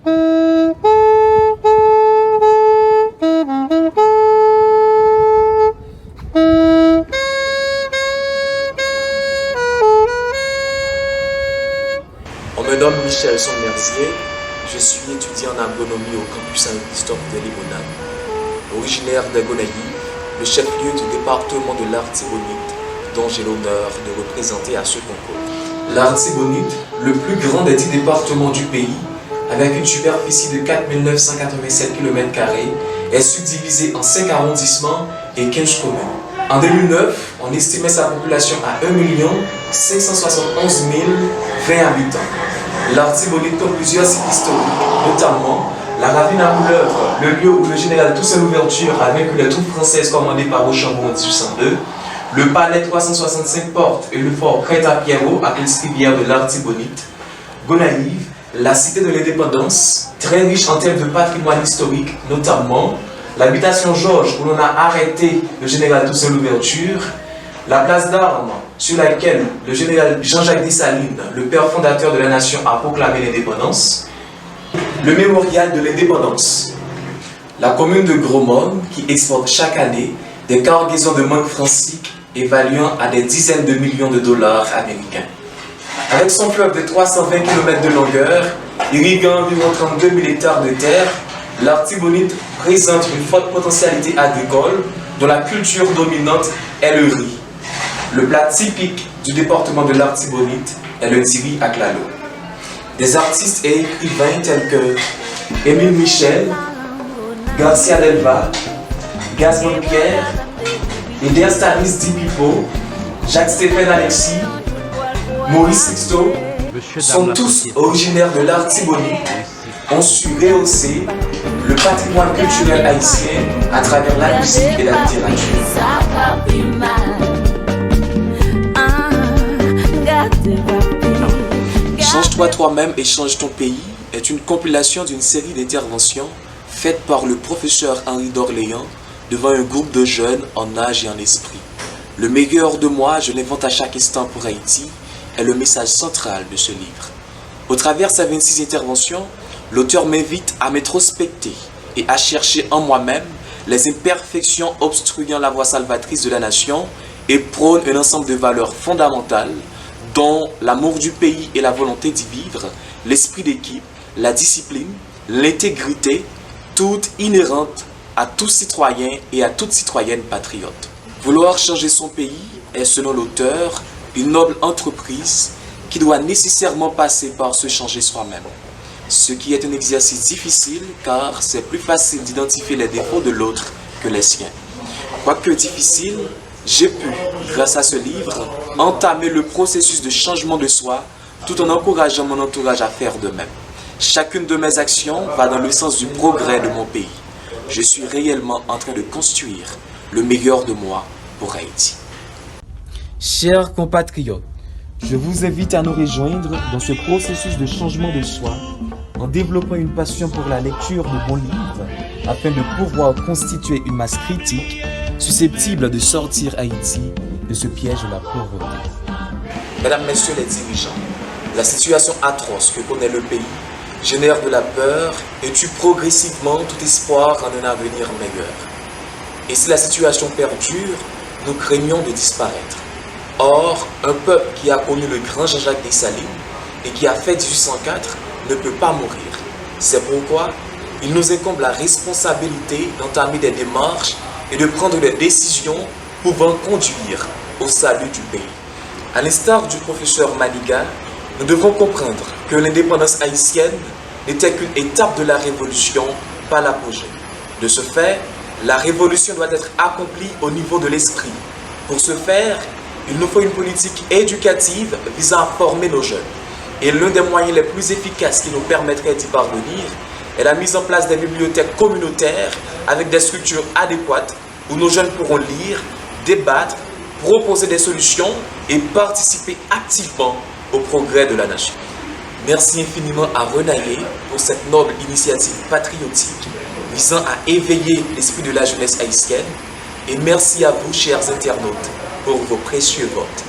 On me nomme Michel Sommerzier, je suis étudiant en agronomie au campus Saint-Christophe de Limonade. Originaire de Gonaïves, le chef-lieu du département de l'Artibonite, dont j'ai l'honneur de représenter à ce concours. L'Artibonite, le plus grand des 10 départements du pays, avec une superficie de 4 987 km², est subdivisé en 5 arrondissements et 15 communes. En 2009, on estimait sa population à 1 571 020 habitants. L'Artibonite compte plusieurs sites historiques, notamment la ravine à Couleuvre, le lieu où le général Toussaint Louverture a vaincu les troupes françaises commandées par Rochambeau en 1802, le palais 365 portes et le fort Crête-à-Pierrot à l'Escrivière de l'Artibonite, Gonaïves, la cité de l'indépendance, très riche en termes de patrimoine historique, notamment l'habitation Georges où l'on a arrêté le général Toussaint Louverture, la place d'Armes sur laquelle le général Jean-Jacques Dessalines, le père fondateur de la nation, a proclamé l'indépendance, le mémorial de l'indépendance, la commune de Gros-Morne qui exporte chaque année des cargaisons de mangue francique évaluant à des dizaines de millions de dollars américains. Avec son fleuve de 320 km de longueur, irriguant environ 32 000 hectares de terre, l'Artibonite présente une forte potentialité agricole dont la culture dominante est le riz. Le plat typique du département de l'Artibonite est le tiri à clalo. Des artistes et écrivains tels que Émile Michel, Garcia Delva, Gazmond Pierre, Eder Stanis Di Pipo, Jacques-Stéphane Alexis, Maurice Sixto sont tous originaires de l'Artibonite, ont su rehausser le patrimoine culturel haïtien à travers la musique et la littérature. Change-toi toi-même et change ton pays est une compilation d'une série d'interventions faites par le professeur Henri d'Orléans devant un groupe de jeunes en âge et en esprit. Le meilleur de moi, je l'invente à chaque instant pour Haïti, est le message central de ce livre. Au travers de ces 26 interventions, l'auteur m'invite à m'introspecter et à chercher en moi-même les imperfections obstruant la voie salvatrice de la nation et prône un ensemble de valeurs fondamentales dont l'amour du pays et la volonté d'y vivre, l'esprit d'équipe, la discipline, l'intégrité, toutes inhérentes à tout citoyen et à toute citoyenne patriote. Vouloir changer son pays est, selon l'auteur, une noble entreprise qui doit nécessairement passer par se changer soi-même. Ce qui est un exercice difficile car c'est plus facile d'identifier les défauts de l'autre que les siens. Quoique difficile, j'ai pu, grâce à ce livre, entamer le processus de changement de soi tout en encourageant mon entourage à faire de même. Chacune de mes actions va dans le sens du progrès de mon pays. Je suis réellement en train de construire le meilleur de moi pour Haïti. Chers compatriotes, je vous invite à nous rejoindre dans ce processus de changement de soi en développant une passion pour la lecture de bons livres afin de pouvoir constituer une masse critique susceptible de sortir Haïti de ce piège de la pauvreté. Mesdames, Messieurs les dirigeants, la situation atroce que connaît le pays génère de la peur et tue progressivement tout espoir en un avenir meilleur. Et si la situation perdure, nous craignons de disparaître. Or, un peuple qui a connu le grand Jean-Jacques Dessalines et qui a fait 1804 ne peut pas mourir. C'est pourquoi il nous incombe la responsabilité d'entamer des démarches et de prendre des décisions pouvant conduire au salut du pays. À l'instar du professeur Maniga, nous devons comprendre que l'indépendance haïtienne n'était qu'une étape de la révolution, pas l'apogée. De ce fait, la révolution doit être accomplie au niveau de l'esprit. Pour ce faire, il nous faut une politique éducative visant à former nos jeunes. Et l'un des moyens les plus efficaces qui nous permettrait d'y parvenir est la mise en place des bibliothèques communautaires avec des structures adéquates où nos jeunes pourront lire, débattre, proposer des solutions et participer activement au progrès de la nation. Merci infiniment à Renaillé pour cette noble initiative patriotique visant à éveiller l'esprit de la jeunesse haïtienne et merci à vous, chers internautes, pour vos précieux votes.